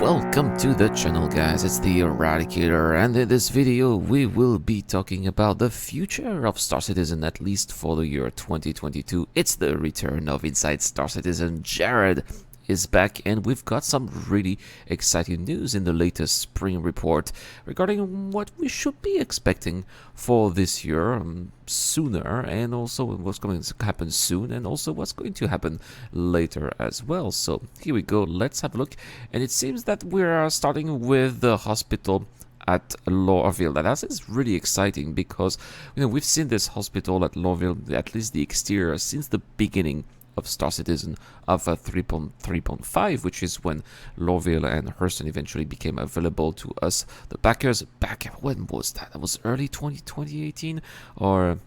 Welcome to the channel, guys. It's the Eradicator, and in this video we will be talking about the future of Star Citizen, at least for the year 2022. It's the return of Inside Star Citizen. Jared is back, and we've got some really exciting news in the latest spring report regarding what we should be expecting for this year sooner, and also what's going to happen soon, and also what's going to happen later as well. So here we go, let's have a look. And it seems that we're starting with the hospital at Lorville. That is really exciting because we've seen this hospital at Lorville, at least the exterior, since the beginning of Star Citizen of 3.5, which is when Lorville and Hurston eventually became available to us, the backers. Back when was that? That was early 2018, or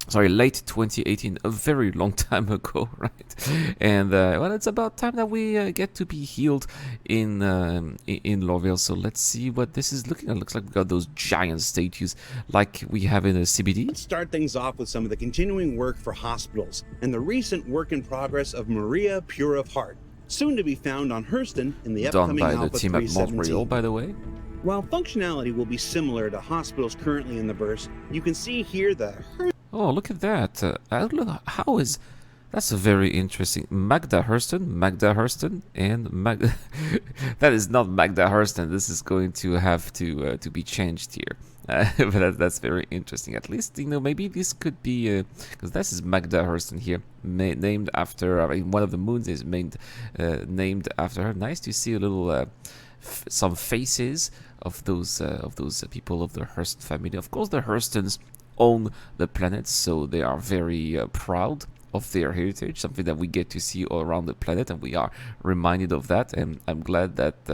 sorry, late 2018, a very long time ago, right? And well, it's about time that we get to be healed in Lorville. So let's see what this is looking at. Looks like we got those giant statues like we have in a CBD. Let's start things off with some of the continuing work for hospitals and the recent work in progress of Maria Pure of Heart, soon to be found on Hurston in the upcoming Done by Alpha the team at 317. Montreal, by the way. While functionality will be similar to hospitals currently in the burst, you can see here the Oh, look at that. Look, how is... That's a very interesting... Magda Hurston, and Magda... That is not Magda Hurston. This is going to have to be changed here. But that's very interesting. At least, maybe this could be... Because this is Magda Hurston here, named after... I mean, one of the moons is named after her. Nice to see a little... some faces of those people of the Hurston family. Of course, the Hurstons own the planet, so they are very proud of their heritage, something that we get to see all around the planet, and we are reminded of that. And I'm glad that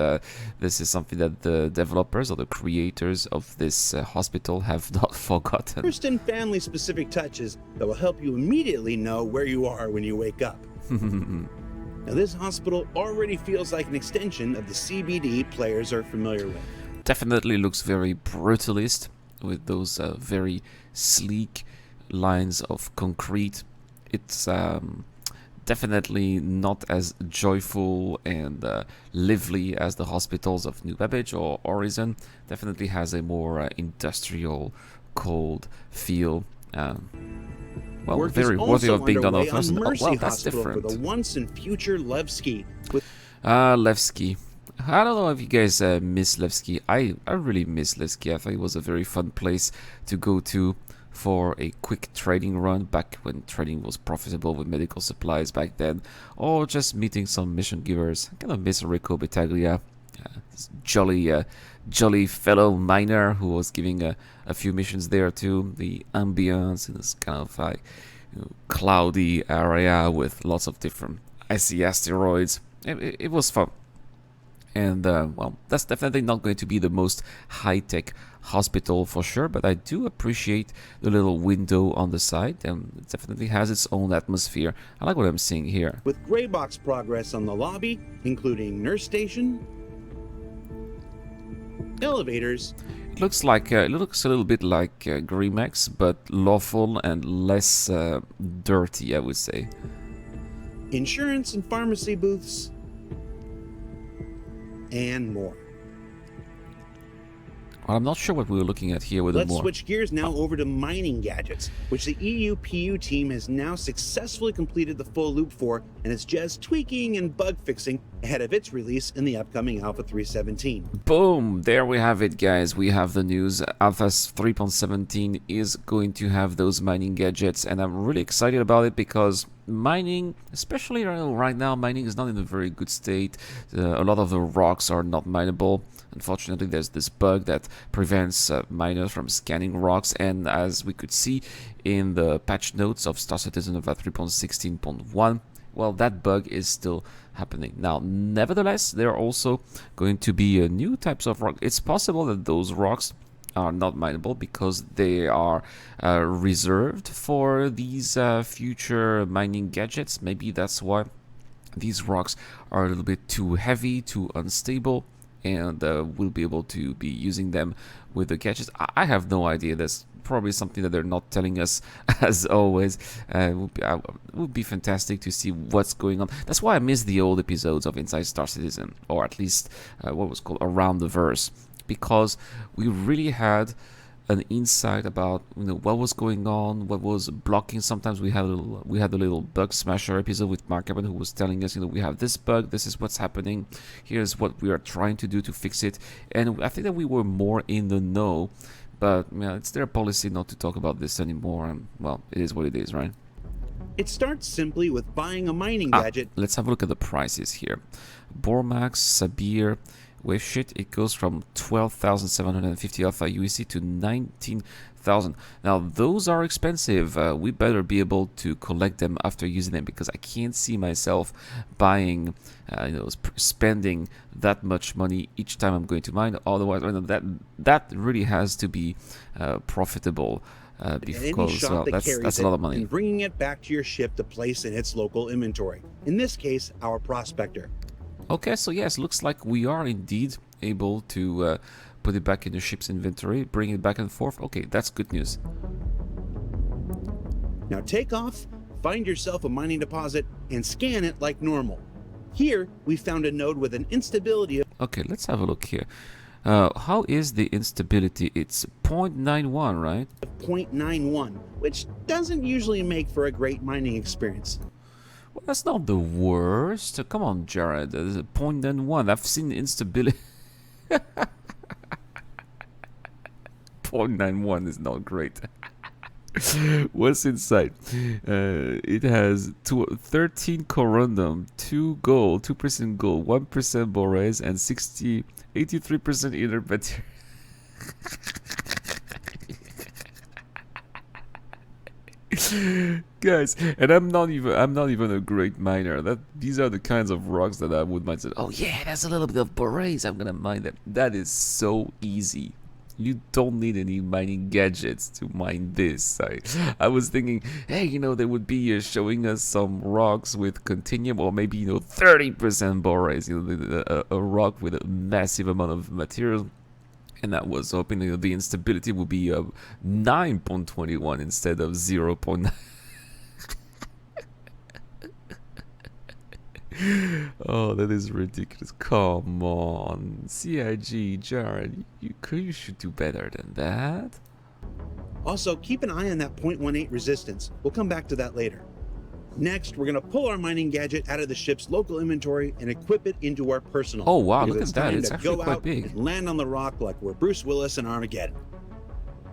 this is something that the developers or the creators of this hospital have not forgotten. Hurston family-specific touches that will help you immediately know where you are when you wake up. Now, this hospital already feels like an extension of the CBD players are familiar with. Definitely looks very brutalist, with those very sleek lines of concrete. It's definitely not as joyful and lively as the hospitals of New Babbage or Orizon. Definitely has a more industrial, cold feel. Well, Work very worthy of being done on first. Mercy Oh, well, that's Hospital different. for the once and future Levski. Levski. I don't know if you guys miss Levski. I really miss Levski. I thought it was a very fun place to go to for a quick trading run back when trading was profitable with medical supplies back then, or just meeting some mission givers. I kind of miss Rico Battaglia, this jolly fellow miner who was giving a few missions there too. The ambience in this kind of like cloudy area with lots of different icy asteroids. It was fun. And, well, that's definitely not going to be the most high-tech hospital for sure, but I do appreciate the little window on the side, and it definitely has its own atmosphere. I like what I'm seeing here. With gray box progress on the lobby, including nurse station, elevators. It looks like it looks a little bit like Grimex, but lawful and less dirty, I would say. Insurance and pharmacy booths, and more. Well, I'm not sure what we were looking at here with Let's more. switch gears now over to mining gadgets, which the EUPU team has now successfully completed the full loop for, and is just tweaking and bug fixing ahead of its release in the upcoming Alpha 317. Boom! There we have it, guys. We have the news. Alpha 3.17 is going to have those mining gadgets, and I'm really excited about it because mining, especially right now, mining is not in a very good state. A lot of the rocks are not mineable. Unfortunately, there's this bug that prevents miners from scanning rocks, and as we could see in the patch notes of Star Citizen of 3.16.1, well, that bug is still happening. Now, nevertheless, there are also going to be new types of rock. It's possible that those rocks are not mineable because they are reserved for these future mining gadgets. Maybe that's why these rocks are a little bit too heavy, too unstable, and we'll be able to be using them with the gadgets. I have no idea. There's probably something that they're not telling us, as always. Would be fantastic to see what's going on. That's why I miss the old episodes of Inside Star Citizen, or at least what was called Around the Verse, because we really had an insight about what was going on, what was blocking. Sometimes we had a little bug smasher episode with Mark Evan, who was telling us, we have this bug, this is what's happening, here's what we are trying to do to fix it. And I think that we were more in the know, but it's their policy not to talk about this anymore, and well, it is what it is, right? It starts simply with buying a mining gadget. Let's have a look at the prices here. Bormax, Sabir, with shit, it goes from 12,750 Alpha UEC to 19,000. Now, those are expensive. We better be able to collect them after using them, because I can't see myself buying, spending that much money each time I'm going to mine. Otherwise, that really has to be profitable. Because that's a lot of money. And bringing it back to your ship to place in its local inventory. In this case, our prospector. Okay, so yes, looks like we are indeed able to put it back in the ship's inventory, bring it back and forth. Okay, that's good news. Now take off, find yourself a mining deposit, and scan it like normal. Here, we found a node with an instability of... Okay, let's have a look here. How is the instability? It's 0.91, right? 0.91, which doesn't usually make for a great mining experience. Well, that's not the worst. Come on, Jared. 0.91. I've seen instability. 0.91 is not great. What's inside? It has 13 corundum, 2 gold, 2% gold, 1% borase, and 83% inner material. Guys, and I'm not even a great miner. These are the kinds of rocks that I would mine. Oh yeah, there's a little bit of borase, I'm gonna mine them. That is so easy. You don't need any mining gadgets to mine this. I was thinking, hey, they would be showing us some rocks with continuum, or maybe 30% borase, a rock with a massive amount of material. And I was hoping the instability would be 9.21 instead of 0.9. Oh, that is ridiculous. Come on. CIG, Jared, you should do better than that. Also, keep an eye on that 0.18 resistance. We'll come back to that later. Next, we're going to pull our mining gadget out of the ship's local inventory and equip it into our personal. Oh wow, look at that. It's actually quite big. And land on the rock like we're Bruce Willis in Armageddon.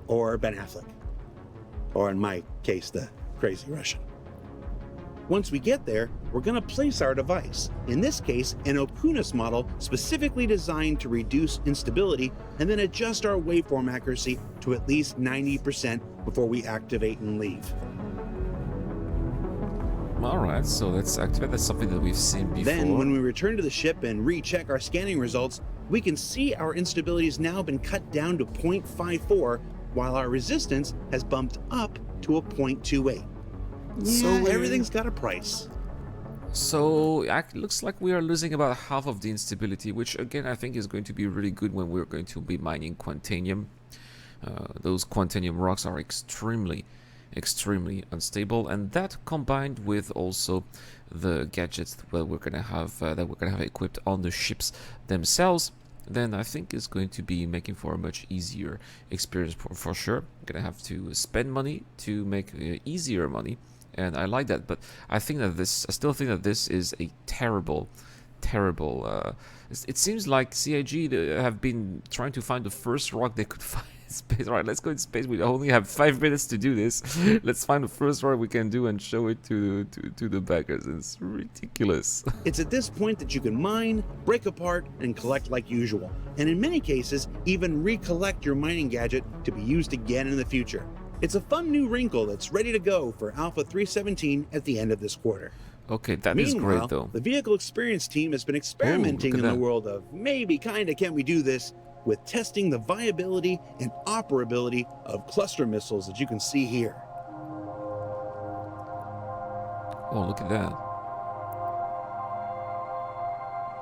Or Ben Affleck. Or in my case, the crazy Russian. Once we get there, we're going to place our device. In this case, an Okunus model specifically designed to reduce instability, and then adjust our waveform accuracy to at least 90% before we activate and leave. Alright, so let's activate. That's something that we've seen before. Then, when we return to the ship and recheck our scanning results, we can see our instability has now been cut down to 0.54, while our resistance has bumped up to a 0.28. So everything's got a price. So it looks like we are losing about half of the instability, which again I think is going to be really good when we're going to be mining Quantanium. Those Quantanium rocks are extremely unstable, and that combined with also the gadgets that we're gonna have equipped on the ships themselves, then I think it's going to be making for a much easier experience for sure. I'm gonna have to spend money to make easier money, and I like that. But I still think that this is a terrible. It seems like CIG have been trying to find the first rock they could find. Space. Right, let's go in space. We only have 5 minutes to do this. Let's find the first rock we can do and show it to the backers. It's ridiculous. It's at this point that you can mine, break apart, and collect like usual. And in many cases, even recollect your mining gadget to be used again in the future. It's a fun new wrinkle that's ready to go for Alpha 317 at the end of this quarter. Okay, that is great though. The vehicle experience team has been experimenting in the world of maybe kinda can we do this, with testing the viability and operability of cluster missiles that you can see here. Oh, look at that.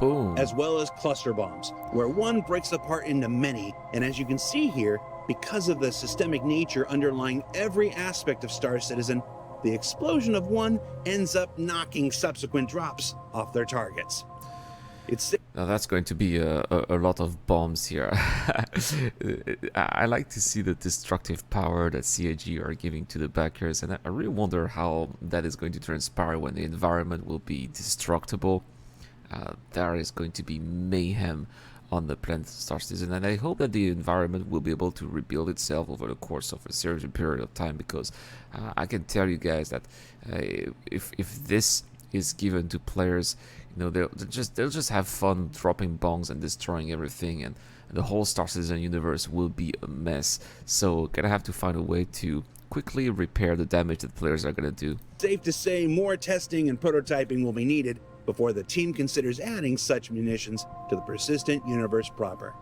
Boom. As well as cluster bombs, where one breaks apart into many, and as you can see here, because of the systemic nature underlying every aspect of Star Citizen, the explosion of one ends up knocking subsequent drops off their targets. Now that's going to be a lot of bombs here. I like to see the destructive power that CIG are giving to the backers, and I really wonder how that is going to transpire when the environment will be destructible. There is going to be mayhem on the planet Star Citizen, and I hope that the environment will be able to rebuild itself over the course of a certain period of time, because I can tell you guys that if this is given to players, you know, they'll just have fun dropping bombs and destroying everything, and the whole Star Citizen universe will be a mess. So gonna have to find a way to quickly repair the damage that players are gonna do. Safe to say more testing and prototyping will be needed before the team considers adding such munitions to the persistent universe proper.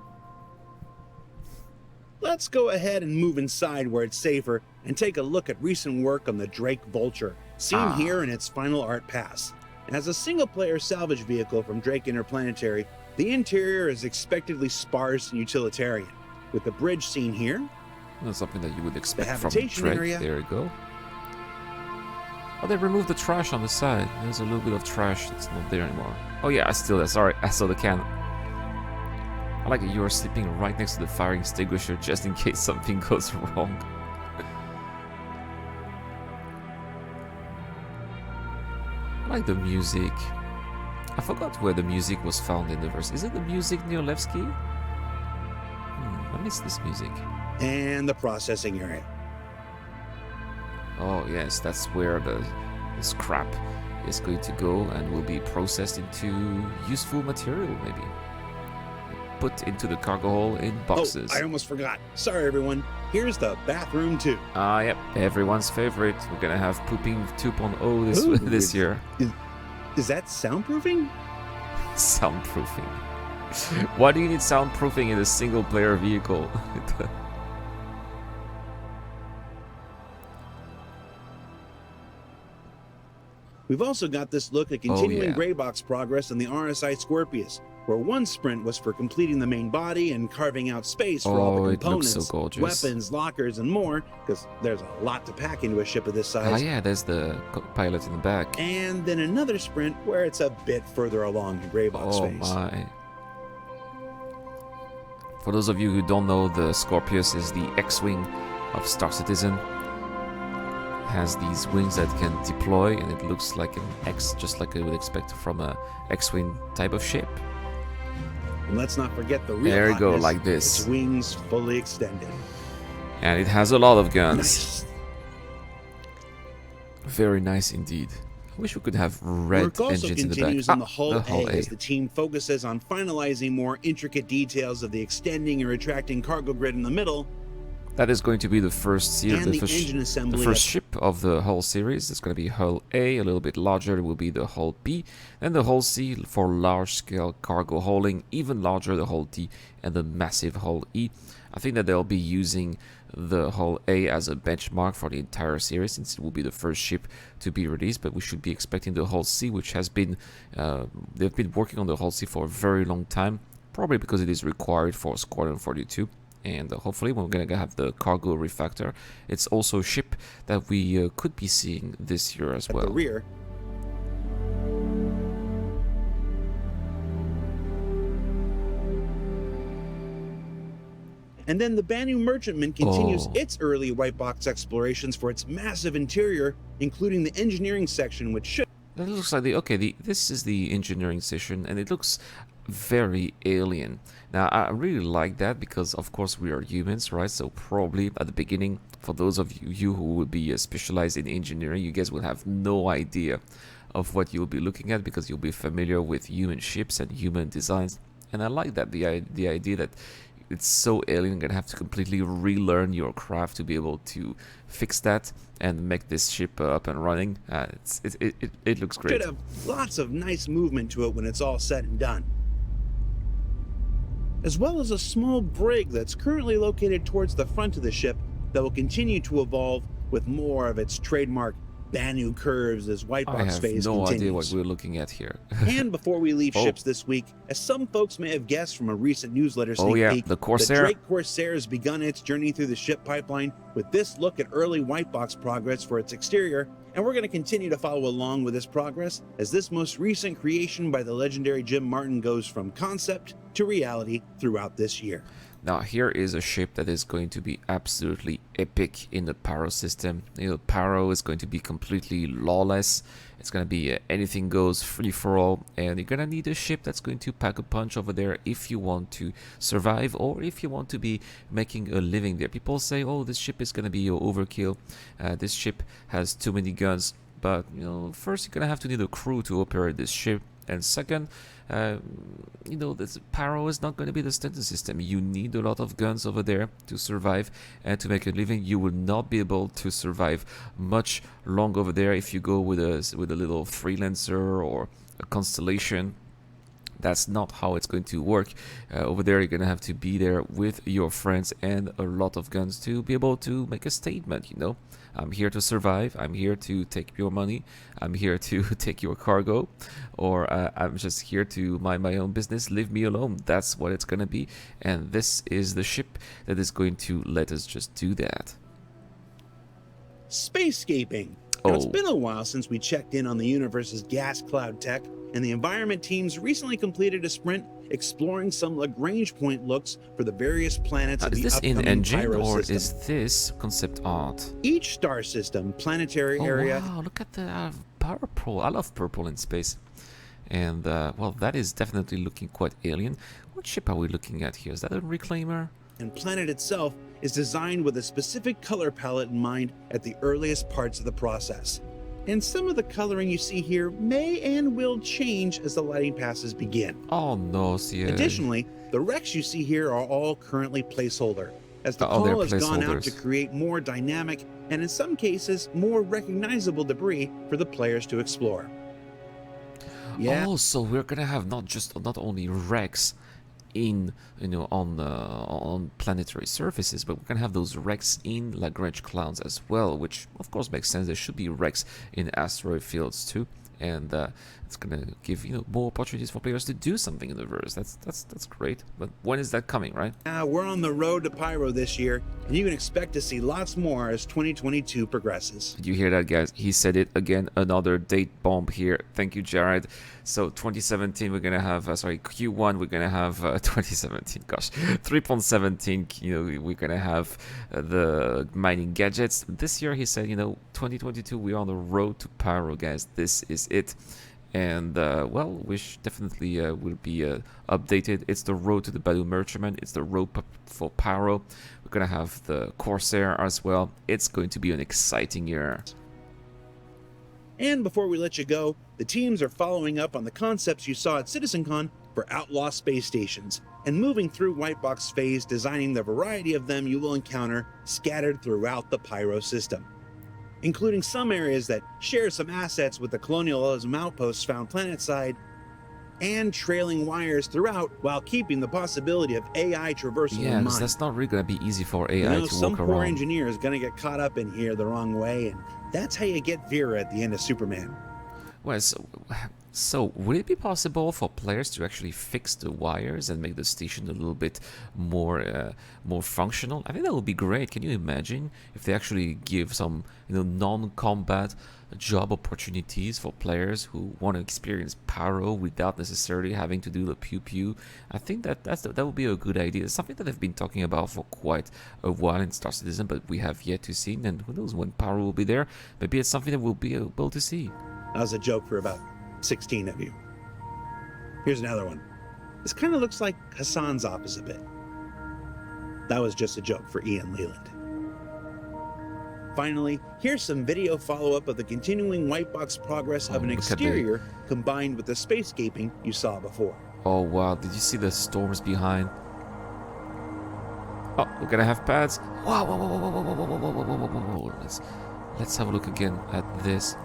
Let's go ahead and move inside where it's safer and take a look at recent work on the Drake Vulture, seen here in its final art pass. As a single-player salvage vehicle from Drake Interplanetary, the interior is expectedly sparse and utilitarian, with the bridge seen here. That's something that you would expect from habitation Drake. area. There you go. Oh, they removed the trash on the side. There's a little bit of trash that's not there anymore. Oh yeah, sorry, I saw the can. I like that you are sleeping right next to the fire extinguisher just in case something goes wrong. I like the music. I forgot where the music was found in the verse. Is it the music Neolevsky? I miss this music. And the processing area. Oh yes, that's where the scrap is going to go and will be processed into useful material, maybe. Put into the cargo hole in boxes. Oh, I almost forgot. Sorry everyone. Here's the bathroom too. Yep, everyone's favorite. We're gonna have Pooping 2.0 this year. Is that soundproofing? Soundproofing. Why do you need soundproofing in a single player vehicle? We've also got this look at continuing gray box progress on the RSI Scorpius, where one sprint was for completing the main body and carving out space for all the components, it looks so gorgeous. Weapons, lockers, and more, because there's a lot to pack into a ship of this size. Yeah, there's the pilot in the back. And then another sprint where it's a bit further along in gray box phase. Oh my. For those of you who don't know, the Scorpius is the X-Wing of Star Citizen. Has these wings that can deploy, and it looks like an X, just like I would expect from a X-Wing type of ship. And let's not forget the real There you hotness, go, like this. its wings fully extended. And it has a lot of guns. Nice. Very nice indeed. I wish we could have red Work also engines in the back. continues on the hull A A. as the team focuses on finalizing more intricate details of the extending and retracting cargo grid in the middle. That is going to be the first And the engine assembly the first ship of the hull series. It's going to be hull A, a little bit larger will be the hull B, and the hull C for large-scale cargo hauling, even larger the hull D, and the massive hull E. I think that they'll be using the hull A as a benchmark for the entire series, since it will be the first ship to be released, but we should be expecting the hull C, which has been, they've been working on the hull C for a very long time, probably because it is required for Squadron 42. And hopefully we're going to have the cargo refactor. It's also a ship that we could be seeing this year as well. At the rear. And then the Banu merchantman continues its early white box explorations for its massive interior, including the engineering section, which should... That looks like this is the engineering section, and it looks very alien. Now I really like that because of course we are humans, right? So probably at the beginning, for those of you who will be specialized in engineering, you guys will have no idea of what you'll be looking at because you'll be familiar with human ships and human designs. And I like that, the idea that it's so alien, you're gonna have to completely relearn your craft to be able to fix that and make this ship up and running. It looks great. Should have lots of nice movement to it when it's all said and done. As well as a small brig that's currently located towards the front of the ship that will continue to evolve with more of its trademark Banu curves as I Whitebox have Phase no continues. idea what we're looking at here. And before we leave Oh. ships this week, as some folks may have guessed from a recent newsletter Oh sneak yeah, peek, the Corsair. Drake Corsair has begun its journey through the ship pipeline with this look at early Whitebox progress for its exterior, and we're going to continue to follow along with this progress as this most recent creation by the legendary Jim Martin goes from concept to reality throughout this year. Now here is a ship that is going to be absolutely epic in the Pyro system. You know, Pyro is going to be completely lawless. It's going to be anything goes, free for all, and you're going to need a ship that's going to pack a punch over there if you want to survive or if you want to be making a living there. People say, oh, this ship is going to be overkill. This ship has too many guns. But, you know, first you're going to have to need a crew to operate this ship. And second, you know, this Pyro is not going to be the standard system. You need a lot of guns over there to survive and to make a living. You will not be able to survive much long over there if you go with a little freelancer or a constellation. That's not how it's going to work. Over there, you're going to have to be there with your friends and a lot of guns to be able to make a statement, you know. I'm here to survive. I'm here to take your money. I'm here to take your cargo. Or I'm just here to mind my own business. Leave me alone. That's what it's going to be. And this is the ship that is going to let us just do that. Spacescaping. Now, it's been a while since we checked in on the universe's gas cloud tech, and the environment teams recently completed a sprint exploring some Lagrange point looks for the various planets of the upcoming Is this in engine Pyro or system. is this concept art? Each star system, planetary area... Wow, look at the purple. I love purple in space. And, well, that is definitely looking quite alien. What ship are we looking at here? Is that a reclaimer? And planet itself is designed with a specific color palette in mind at the earliest parts of the process. And some of the coloring you see here may and will change as the lighting passes begin. Oh no, see. Additionally, the wrecks you see here are all currently placeholder, as the Oh, they're call has gone out placeholders. to create more dynamic and in some cases more recognizable debris for the players to explore. Yeah. Oh, so we're gonna have not only wrecks in, you know, on planetary surfaces, but we're gonna have those wrecks in Lagrange clouds as well, which of course makes sense. There should be wrecks in asteroid fields too, and it's gonna give, you know, more opportunities for players to do something in the verse. That's great. But when is that coming, right? We're on the road to Pyro this year, and you can expect to see lots more as 2022 progresses. Did you hear that, guys? He said it again. Another date bomb here. Thank you, Jared. So 2017, we're gonna have Q1. We're gonna have 2017. Gosh, 3.17. You know, we're gonna have the mining gadgets. This year, he said, you know, 2022, we're on the road to Pyro, guys. This is it. And well, which definitely will be updated. It's the road to the Banu merchantman. It's the road for Pyro. We're gonna have the Corsair as well. It's going to be an exciting year. And before we let you go, the teams are following up on the concepts you saw at CitizenCon for Outlaw space stations, and moving through Whitebox Phase, designing the variety of them you will encounter scattered throughout the Pyro system, including some areas that share some assets with the colonialism outposts found planetside, and trailing wires throughout while keeping the possibility of AI traversal in Yeah, mind. because that's not really gonna be easy for AI You know, to some walk poor around. engineer is going to get caught up in here the wrong way, and that's how you get Vera at the end of Superman. Well, so would it be possible for players to actually fix the wires and make the station a little bit more more functional? I think that would be great. Can you imagine if they actually give some, you know, non-combat job opportunities for players who want to experience Pyro without necessarily having to do the pew-pew? I think that would be a good idea. It's something that they've been talking about for quite a while in Star Citizen, but we have yet to see. And who knows when Pyro will be there? Maybe it's something that we'll be able to see. That was a joke for about 16 of you. Here's another one. This kind of looks like Hassan's office a bit. That was just a joke for Ian Leland. Finally, here's some video follow-up of the continuing Whitebox progress of an look at the- exterior combined with the spacescaping you saw before. Oh wow, did you see the storms behind? Oh, we're gonna have pads. Wow, whoa, whoa, whoa, whoa, whoa, whoa, whoa, whoa, whoa, whoa, whoa. Let's have a look again at this.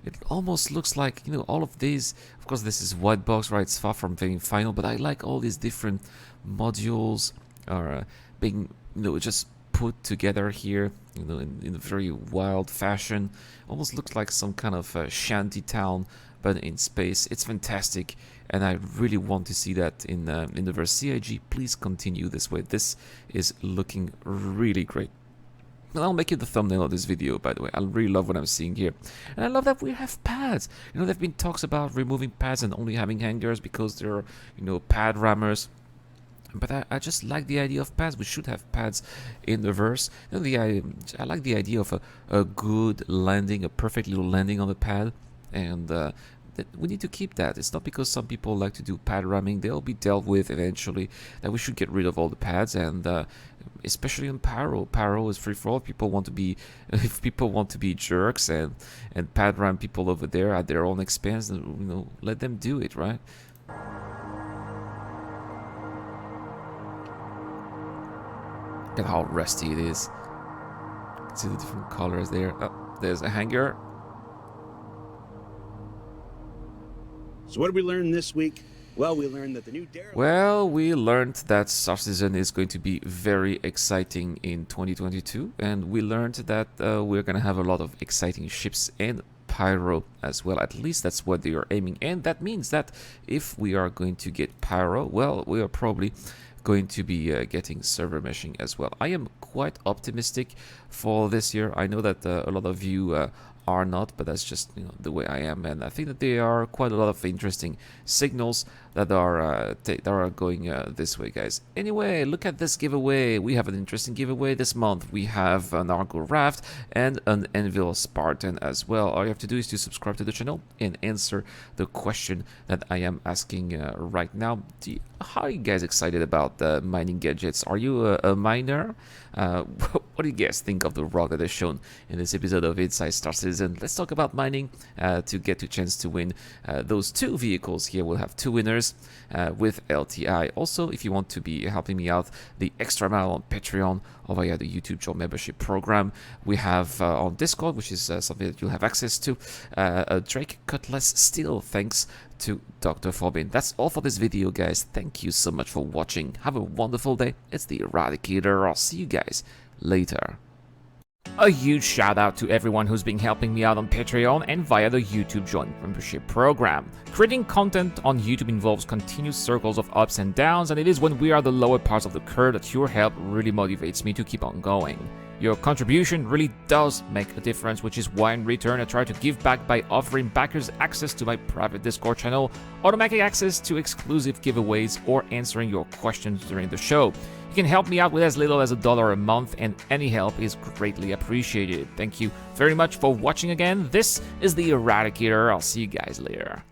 It almost looks like, you know, all of these, of course this is Whitebox, right? It's far from being final, but I like all these different modules are being, you know, just put together here, you know, in a very wild fashion. Almost looks like some kind of shanty town, but in space. It's fantastic, and I really want to see that in the verse. CIG, please continue this way. This is looking really great. And I'll make it the thumbnail of this video, by the way. I really love what I'm seeing here. And I love that we have pads. You know, there have been talks about removing pads and only having hangers because they're, you know, pad rammers. But I just like the idea of pads. We should have pads in the verse. You know, I like the idea of a good landing, a perfect little landing on the pad. And that we need to keep that. It's not because some people like to do pad ramming. They'll be dealt with eventually. That we should get rid of all the pads, and especially on Pyro. Pyro is free for all. People want to be, if people want to be jerks and pad ram people over there at their own expense, you know, let them do it, right? Look at how rusty it is. See the different colors there. Oh, there's a hanger. So what did we learn this week? Well, we learned that the new derelict... Well, we learned that Star Citizen is going to be very exciting in 2022, and we learned that we're going to have a lot of exciting ships and Pyro as well. At least that's what they are aiming, and that means that if we are going to get Pyro, well, we are probably going to be getting server meshing as well. I am quite optimistic for this year. I know that a lot of you are not, but that's just, you know, the way I am, and I think that there are quite a lot of interesting signals that are going this way, guys. Anyway, look at this giveaway. We have an interesting giveaway this month. We have an Argo Raft and an Anvil Spartan as well. All you have to do is to subscribe to the channel and answer the question that I am asking right now. How are you guys excited about mining gadgets? Are you a miner? What do you guys think of the rock that is shown in this episode of Inside Star Citizen? Let's talk about mining to get a chance to win those two vehicles here. We'll have two winners with LTI. Also, if you want to be helping me out the extra mile on Patreon or via the YouTube Joe membership program, we have on Discord, which is something that you'll have access to, a Drake Cutlass Steel, thanks to Dr. Forbin. That's all for this video, guys. Thank you so much for watching. Have a wonderful day. It's the Eradicator. I'll see you guys later. A huge shout out to everyone who's been helping me out on Patreon and via the YouTube Join membership program. Creating content on YouTube involves continuous circles of ups and downs, and it is when we are the lower parts of the curve that your help really motivates me to keep on going. Your contribution really does make a difference, which is why in return I try to give back by offering backers access to my private Discord channel, automatic access to exclusive giveaways, or answering your questions during the show. You can help me out with as little as $1 a month, and any help is greatly appreciated. Thank you very much for watching again. This is the Eradicator. I'll see you guys later.